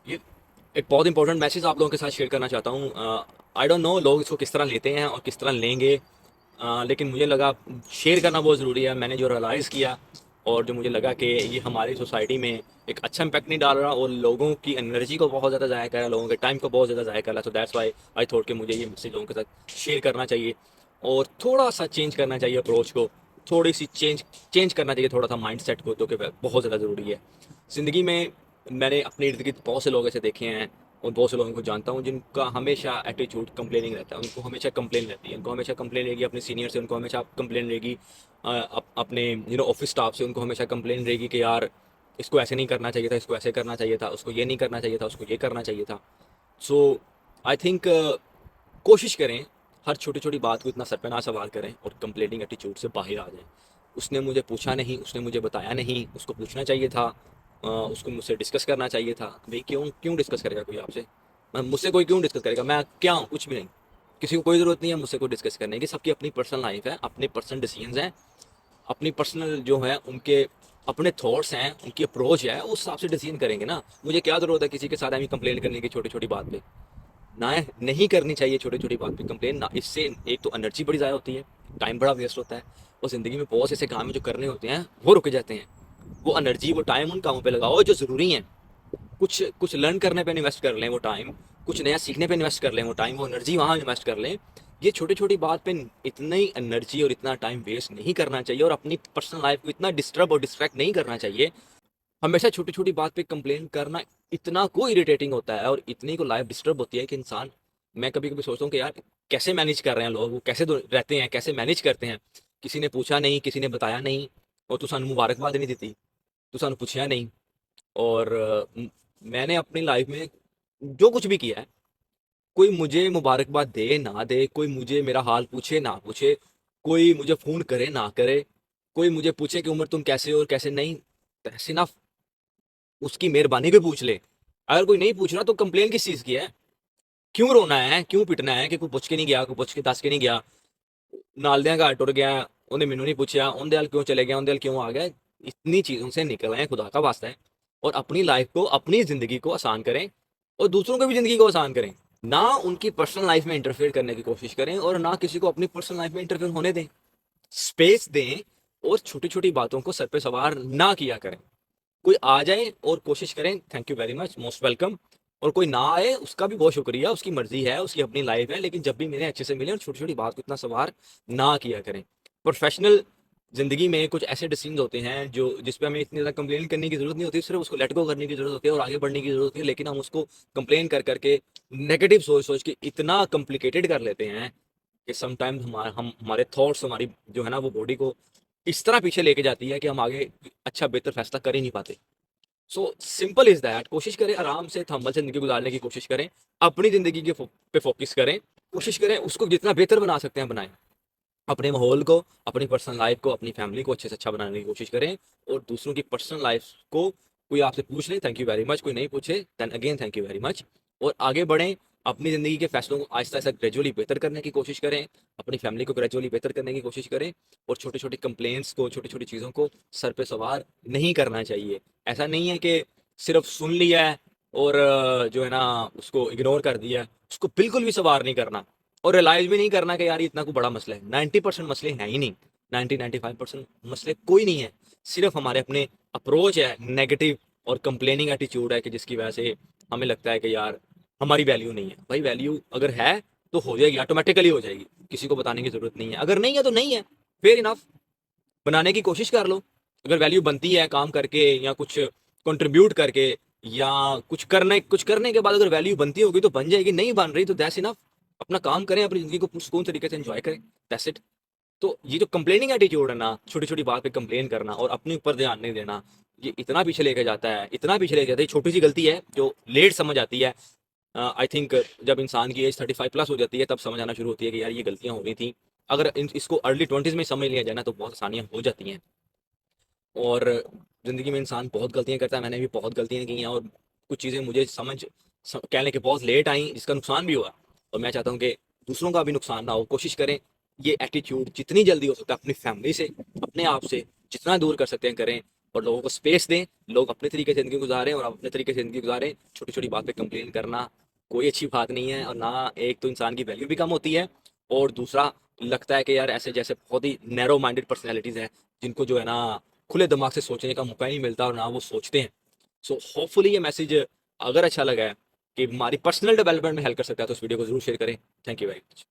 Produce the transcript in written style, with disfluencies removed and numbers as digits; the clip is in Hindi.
ये एक बहुत इंपॉर्टेंट मैसेज आप लोगों के साथ शेयर करना चाहता हूँ। आई डोंट नो लोग इसको किस तरह लेते हैं और किस तरह लेंगे, लेकिन मुझे लगा शेयर करना बहुत ज़रूरी है। मैंने जो रियलाइज़ किया और जो मुझे लगा कि ये हमारी सोसाइटी में एक अच्छा इम्पैक्ट नहीं डाल रहा और लोगों की एनर्जी को बहुत ज़्यादा ज़ाया कर रहा है, लोगों के टाइम को बहुत ज़्यादा ज़ाया कर रहा है। So that's why I thought कि मुझे ये मैसेज लोगों के साथ शेयर करना चाहिए और थोड़ा सा चेंज करना चाहिए अप्रोच को, थोड़ी सी चेंज चेंज करना चाहिए थोड़ा सा माइंड सेट को, जो कि बहुत ज़्यादा ज़रूरी है ज़िंदगी में। मैंने अपने इर्द गिर्द बहुत से लोग ऐसे देखे हैं और बहुत से लोगों को जानता हूँ जिनका हमेशा एटीट्यूड कंप्लेनिंग रहता है। उनको हमेशा कंप्लेन रहती है, उनको हमेशा कंप्लेन रहेगी अपने सीनियर से, उनको हमेशा कंप्लेन रहेगी अपने ऑफिस स्टाफ से, उनको हमेशा कंप्लेन रहेगी कि यार इसको ऐसे नहीं करना चाहिए था, इसको ऐसे करना चाहिए था, उसको ये नहीं करना चाहिए था, उसको ये करना चाहिए था। सो आई थिंक कोशिश करें हर छोटी छोटी बात को इतना सर पे ना सवाल करें और कंप्लेनिंग एटीट्यूड से बाहर आ जाएं। उसने मुझे पूछा नहीं, उसने मुझे बताया नहीं, उसको पूछना चाहिए था, उसको मुझसे डिस्कस करना चाहिए था। भाई क्यों क्यों डिस्कस करेगा कोई आपसे? मुझसे कोई क्यों डिस्कस करेगा? मैं क्या हूँ? कुछ भी नहीं। किसी को कोई ज़रूरत नहीं है मुझसे कोई डिस्कस करने की। सबकी अपनी पर्सनल लाइफ है, अपने पर्सनल डिसीजंस हैं, अपनी पर्सनल जो है उनके अपने थॉट्स हैं, उनकी अप्रोच है, उस हिसाब से डिसीजन करेंगे ना। मुझे क्या ज़रूरत है किसी के साथ हमें कंप्लेन करने की छोटी छोटी बात पे? ना नहीं करनी चाहिए छोटी छोटी बात पे कंप्लेन ना। इससे एक तो एनर्जी बड़ी ज़्यादा होती है, टाइम बड़ा वेस्ट होता है और ज़िंदगी में बहुत से ऐसे काम है जो करने होते हैं वो रुक जाते हैं। वो एनर्जी वो टाइम उन कामों पे लगाओ जो ज़रूरी हैं। कुछ कुछ लर्न करने पे इन्वेस्ट कर लें वो टाइम, कुछ नया सीखने पे इन्वेस्ट कर लें वो टाइम, वो एनर्जी वहाँ इन्वेस्ट कर लें। ये छोटी छोटी बात पे इतनी एनर्जी और इतना टाइम वेस्ट नहीं करना चाहिए और अपनी पर्सनल लाइफ को इतना डिस्टर्ब और डिस्ट्रैक्ट नहीं करना चाहिए। हमेशा छोटी छोटी बात पे कंप्लेन करना इतना को इरिटेटिंग होता है और इतनी को लाइफ डिस्टर्ब होती है कि इंसान, मैं कभी कभी सोचता हूँ कि यार कैसे मैनेज कर रहे हैं लोग, वो कैसे रहते हैं, कैसे मैनेज करते हैं। किसी ने पूछा नहीं, किसी ने बताया नहीं और तू सानू मुबारकबाद नहीं दी, तू सानू पूछा नहीं। और मैंने अपनी लाइफ में जो कुछ भी किया है, कोई मुझे मुबारकबाद दे ना दे, कोई मुझे मेरा हाल पूछे ना पूछे, कोई मुझे फ़ोन करे ना करे, कोई मुझे पूछे कि उमर तुम कैसे हो और कैसे नहीं, तहसीन उसकी मेहरबानी भी पूछ ले। अगर कोई नहीं पूछ रहा तो कंप्लेन किस चीज़ की है? क्यों रोना है, क्यों पिटना है कि कोई पुछ के नहीं गया, कोई पुछ के दस के नहीं गया, नाल दियां घर टुर गया, उन्हें मैनू नहीं पूछा, उनदे हाल क्यों चले गया, उनदे हाल क्यों आ गया। इतनी चीज़ों से निकल आए, खुदा का वास्ता है। और अपनी लाइफ को, अपनी ज़िंदगी को आसान करें और दूसरों की भी ज़िंदगी को आसान करें। ना उनकी पर्सनल लाइफ में इंटरफेयर करने की कोशिश करें और ना किसी को अपनी पर्सनल लाइफ में इंटरफेयर होने दें। स्पेस दें और छोटी छोटी बातों को सर पे सवार ना किया करें। कोई आ जाए और कोशिश करें, thank you very much, most welcome. और कोई ना आए उसका भी बहुत शुक्रिया, उसकी मर्जी है, उसकी अपनी लाइफ है, लेकिन जब भी मिले अच्छे से मिले और छोटी छोटी बात को इतना सवार ना किया करें। प्रोफेशनल जिंदगी में कुछ ऐसे डिसीजन होते हैं जो जिसपे हमें इतनी ज़्यादा कंप्लेन करने की जरूरत नहीं होती, सिर्फ उसको लेट गो करने की जरूरत होती है और आगे बढ़ने की जरूरत होती है। लेकिन हम उसको कंप्लेन कर करके, नेगेटिव सोच सोच के इतना कॉम्प्लिकेटेड कर लेते हैं कि समटाइम्स हमारे थॉट्स, हमारी जो है ना वो बॉडी को इस तरह पीछे लेके जाती है कि हम आगे अच्छा बेहतर फैसला कर ही नहीं पाते। सो सिंपल इज दैट, कोशिश करें आराम से थम्बल से ज़िंदगी गुजारने की कोशिश करें, अपनी ज़िंदगी के पे फोकस करें, कोशिश करें उसको जितना बेहतर बना सकते हैं बनाएं। अपने माहौल को, अपनी पर्सनल लाइफ को, अपनी फैमिली को अच्छे से अच्छा बनाने की कोशिश करें और दूसरों की पर्सनल लाइफ को कोई आपसे पूछ ले थैंक यू वेरी मच, कोई नहीं पूछे then again thank you very much. और आगे बढ़ें, अपनी ज़िंदगी के फैसलों को आहिस्ता आहिस्ता ग्रेजुअली बेहतर करने की कोशिश करें, अपनी फैमिली को ग्रेजुअली बेहतर करने की कोशिश करें और छोटी छोटी कंप्लेंट्स को, छोटी छोटी चीज़ों को सर पे सवार नहीं करना चाहिए। ऐसा नहीं है कि सिर्फ सुन लिया है और जो है ना उसको इग्नोर कर दिया है, उसको बिल्कुल भी सवार नहीं करना और रियलाइज भी नहीं करना कि यार ये इतना कोई बड़ा मसला है। 90% मसले हैं ही नहीं, 90-95% मसले कोई नहीं है। सिर्फ हमारे अपने अप्रोच है नेगेटिव और कंप्लेनिंग एटीट्यूड है कि जिसकी वजह से हमें लगता है कि यार हमारी वैल्यू नहीं है। भाई वैल्यू अगर है तो हो जाएगी, ऑटोमेटिकली हो जाएगी, किसी को बताने की जरूरत नहीं है। अगर नहीं है तो नहीं है, फेयर इनफ, बनाने की कोशिश कर लो। अगर वैल्यू बनती है काम करके या कुछ कंट्रीब्यूट करके या कुछ करने के बाद अगर वैल्यू बनती होगी तो बन जाएगी, नहीं बन रही तो दैट्स इनफ। अपना काम करें, अपनी जिंदगी को पुरसकून तरीके से एंजॉय करें, दैट्स इट। तो ये जो कंप्लेनिंग एटीट्यूड है ना, छोटी छोटी बात पे कंप्लेन करना और अपने ऊपर ध्यान नहीं देना, ये इतना पीछे लेके जाता है, इतना पीछे लेके जाता है। छोटी सी गलती है जो लेट समझ आती है। आई थिंक जब इंसान की एज 35+ हो जाती है तब समझ आना शुरू होती है कि यार ये गलतियां हो रही थी। अगर इसको अर्ली 20s में समझ लिया जाए ना तो बहुत आसानियां हो जाती हैं। और ज़िंदगी में इंसान बहुत गलतियाँ करता है, मैंने भी बहुत गलतियाँ की हैं और कुछ चीज़ें मुझे कह लें कि बहुत लेट आई जिसका नुकसान भी हुआ। और मैं चाहता हूँ कि दूसरों का भी नुकसान ना हो। कोशिश करें ये एटीट्यूड जितनी जल्दी हो सकता है अपनी फैमिली से, अपने आप से जितना दूर कर सकते हैं करें। और लोगों को स्पेस दें। लोग अपने तरीके से ज़िंदगी गुजारें और आप अपने तरीके से ज़िंदगी गुजारें। छोटी छोटी बात पे कंप्लेन करना कोई अच्छी बात नहीं है, और ना एक तो इंसान की वैल्यू भी कम होती है, और दूसरा लगता है कि यार ऐसे जैसे बहुत ही नैरो माइंडेड पर्सनैलिटीज़ हैं जिनको जो है ना खुले दिमाग से सोचने का मौका ही नहीं मिलता और ना वो सोचते हैं। सो होपफुली ये मैसेज अगर अच्छा लगा है कि हमारी पर्सनल डेवलपमेंट में हेल्प कर सकता है तो इस वीडियो को जरूर शेयर करें। Thank you very much.